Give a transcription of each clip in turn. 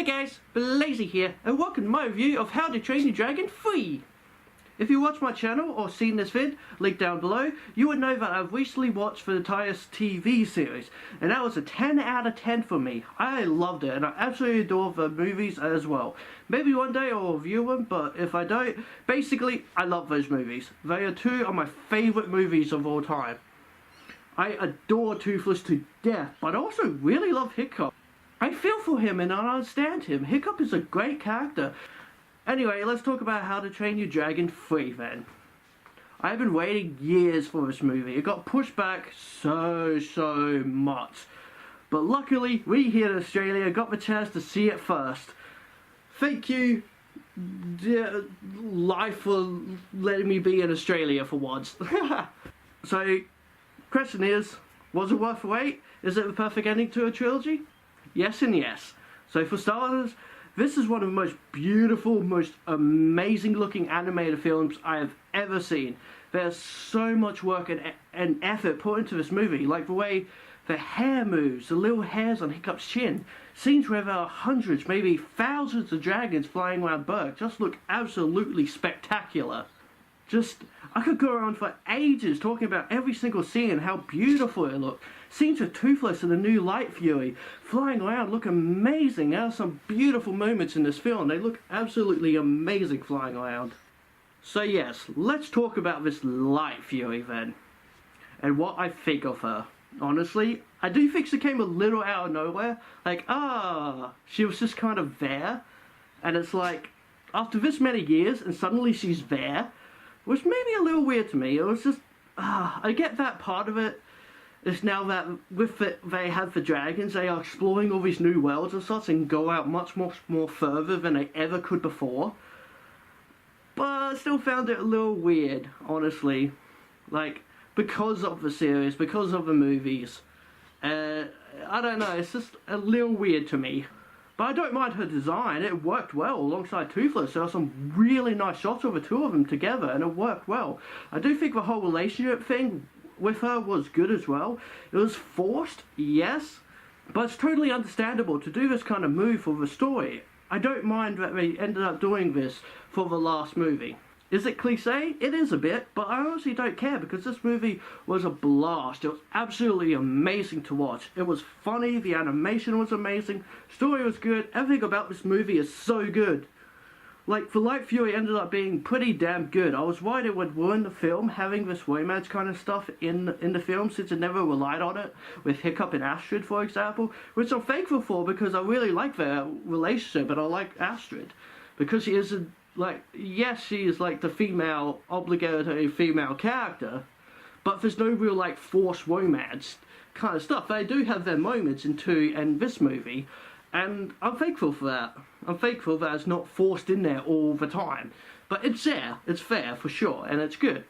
guys, Blazie here, and welcome to my review of How to Train Your Dragon Free. If you watch my channel or seen this vid, link down below, you would know that I've recently watched the entire TV series, and that was a 10 out of 10 for me. I loved it, and I absolutely adore the movies as well. Maybe one day I'll review them, but if I don't, basically, I love those movies. They are two of my favourite movies of all time. I adore Toothless to death, but I also really love Hiccup. I feel for him and I understand him. Hiccup is a great character. Anyway, let's talk about How to Train Your Dragon Free then. I've been waiting years for this movie. It got pushed back so much. But luckily, we here in Australia got the chance to see it first. Thank you, life, for letting me be in Australia for once. So, question is, was it worth the wait? Is it the perfect ending to a trilogy? Yes and yes. So for starters, this is one of the most beautiful, most amazing looking animated films I have ever seen. There's so much work and effort put into this movie, like the way the hair moves, the little hairs on Hiccup's chin. Scenes where there are hundreds, maybe thousands of dragons flying around Berg just look absolutely spectacular. I could go around for ages talking about every single scene and how beautiful it looked. Scenes with Toothless and the new Light Fury flying around look amazing. There are some beautiful moments in this film. They look absolutely amazing flying around. So yes, let's talk about this Light Fury then, and what I think of her. Honestly, I do think she came a little out of nowhere. Like, she was just kind of there. And it's like, after this many years and suddenly she's there, was maybe a little weird to me. It was just, I get that part of it. It's now that with it, they have the dragons, they are exploring all these new worlds and such and go out much more further than they ever could before. But I still found it a little weird, honestly. Like, because of the series, because of the movies. I don't know, it's just a little weird to me. But I don't mind her design. It worked well alongside Toothless. There are some really nice shots of the two of them together, and it worked well. I do think the whole relationship thing with her was good as well. It was forced, yes, but it's totally understandable to do this kind of move for the story. I don't mind that they ended up doing this for the last movie. Is it cliche? It is a bit, but I honestly don't care because this movie was a blast. It was absolutely amazing to watch. It was funny, the animation was amazing, story was good, everything about this movie is so good. Like, the Light Fury ended up being pretty damn good. I was worried it would ruin the film, having this romance kind of stuff in the film, since it never relied on it, with Hiccup and Astrid, for example, which I'm thankful for because I really like their relationship, and I like Astrid, because she is yes, she is like the female, obligatory female character, but there's no real like forced romance kind of stuff. They do have their moments in 2 and this movie, and I'm thankful for that. I'm thankful that it's not forced in there all the time. But it's there, it's fair for sure, and it's good.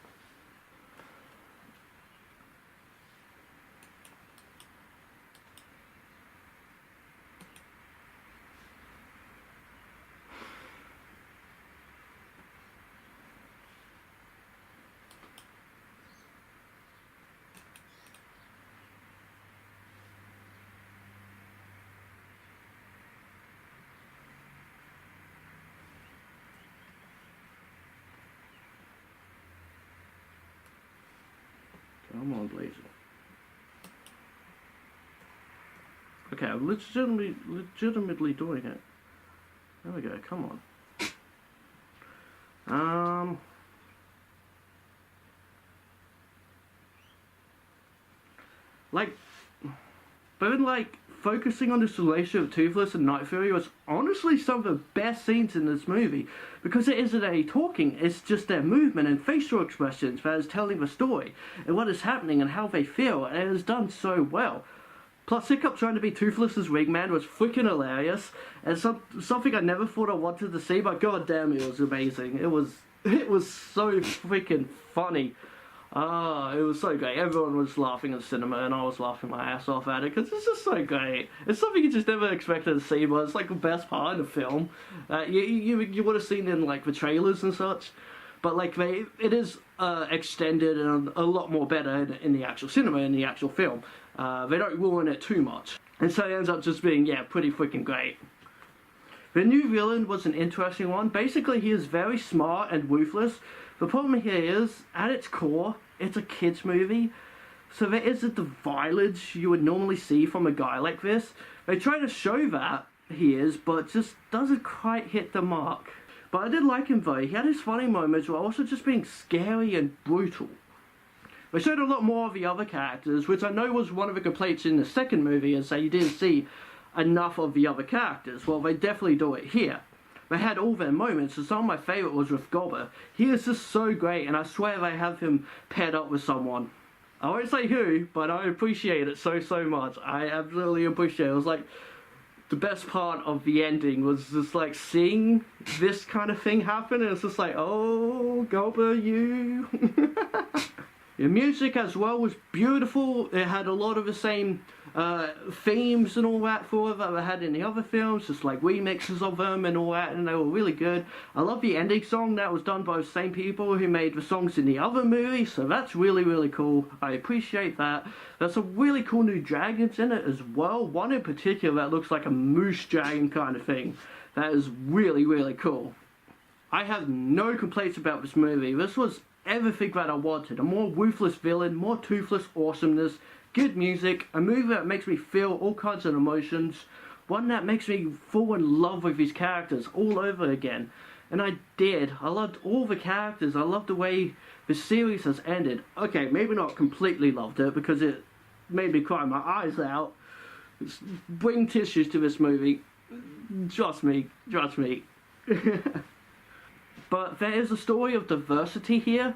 Come on, Blazie. Okay, I'm legitimately doing it. There we go, come on. But then, focusing on this relationship of Toothless and Night Fury was honestly some of the best scenes in this movie, because it isn't any talking, it's just their movement and facial expressions that is telling the story, and what is happening and how they feel, and it is done so well. Plus, Hiccup trying to be Toothless's wingman was freaking hilarious, and something I never thought I wanted to see, but goddamn, it was amazing. It was so freaking funny. It was so great. Everyone was laughing in the cinema, and I was laughing my ass off at it, because it's just so great. It's something you just never expected to see, but it's like the best part of the film. You would have seen in like the trailers and such, but like it is extended and a lot more better in the actual cinema, in the actual film. They don't ruin it too much, and so it ends up just being, yeah, pretty freaking great. The new villain was an interesting one. Basically, he is very smart and ruthless. The problem here is, at its core, it's a kids movie. So there isn't the violence you would normally see from a guy like this. They try to show that he is, but just doesn't quite hit the mark. But I did like him though. He had his funny moments while also just being scary and brutal. They showed a lot more of the other characters, which I know was one of the complaints in the second movie, is that you didn't see enough of the other characters. Well, they definitely do it here. They had all their moments, and some of my favourite was with Gobber. He is just so great, and I swear they have him paired up with someone. I won't say who, but I appreciate it so much. I absolutely appreciate it. It was like, the best part of the ending was just like seeing this kind of thing happen, and it's just like, oh, Gobber, you. The music as well was beautiful. It had a lot of the same themes and all that for it that they had in the other films, just like remixes of them and all that, and they were really good. I love the ending song. That was done by the same people who made the songs in the other movies, so that's really cool. I appreciate that. There's some really cool new dragons in it as well. One in particular that looks like a moose dragon kind of thing. That is really cool. I have no complaints about this movie. This was everything that I wanted. A more ruthless villain, more toothless awesomeness, good music, a movie that makes me feel all kinds of emotions, one that makes me fall in love with these characters all over again. And I did. I loved all the characters. I loved the way the series has ended. Okay, maybe not completely loved it because it made me cry my eyes out. Bring tissues to this movie. Trust me. But there is a story of diversity here,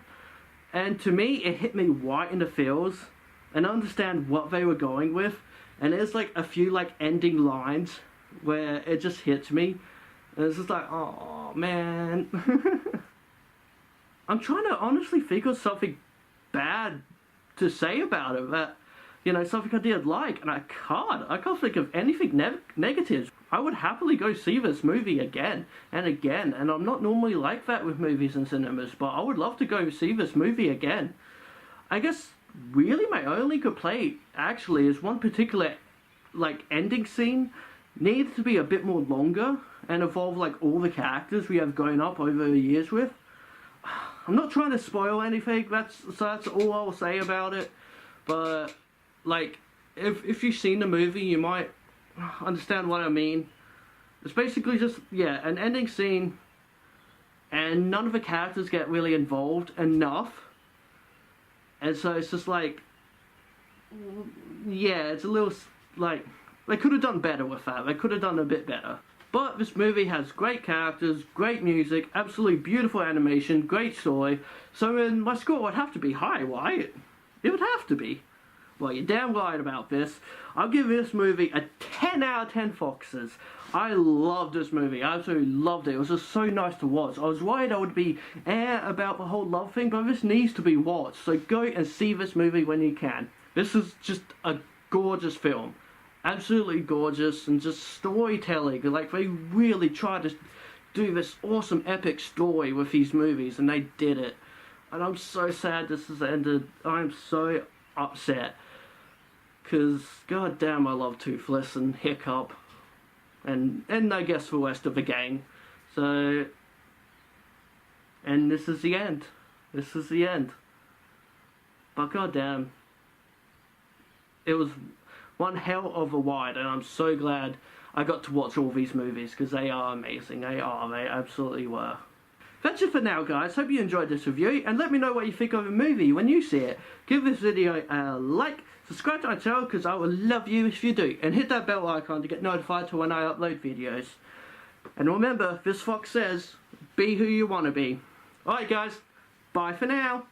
and to me it hit me right in the feels, and I understand what they were going with, and there's like a few like ending lines where it just hits me, and it's just like, oh man. I'm trying to honestly think of something bad to say about it, that, you know, something I did like, and I can't think of anything negative. I would happily go see this movie again and again, and I'm not normally like that with movies and cinemas, but I would love to go see this movie again. I guess really my only complaint actually is one particular like ending scene needed to be a bit more longer and involve like all the characters we have grown up over the years with. I'm not trying to spoil anything, that's all I'll say about it, but like if you've seen the movie you might understand what I mean. It's basically just, yeah, an ending scene and none of the characters get really involved enough, and so it's just like, yeah, it's a little like they could have done better with that. They could have done a bit better. But this movie has great characters, great music, absolutely beautiful animation, great story, so then my score would have to be high, right? It would have to be. Well, you're damn right about this. I'll give this movie a 10 out of 10 foxes. I loved this movie. I absolutely loved it. It was just so nice to watch. I was worried I would be about the whole love thing, but this needs to be watched. So go and see this movie when you can. This is just a gorgeous film. Absolutely gorgeous, and just storytelling. Like, they really tried to do this awesome epic story with these movies, and they did it. And I'm so sad this has ended. I'm so upset. Because, goddamn, I love Toothless and Hiccup, and I guess the rest of the gang. So, and this is the end. This is the end. But goddamn, it was one hell of a ride, and I'm so glad I got to watch all these movies, because they are amazing. They absolutely were. That's it for now, guys. Hope you enjoyed this review, and let me know what you think of the movie when you see it. Give this video a like, subscribe to my channel because I would love you if you do, and hit that bell icon to get notified to when I upload videos. And remember, this fox says, be who you want to be. Alright guys, bye for now.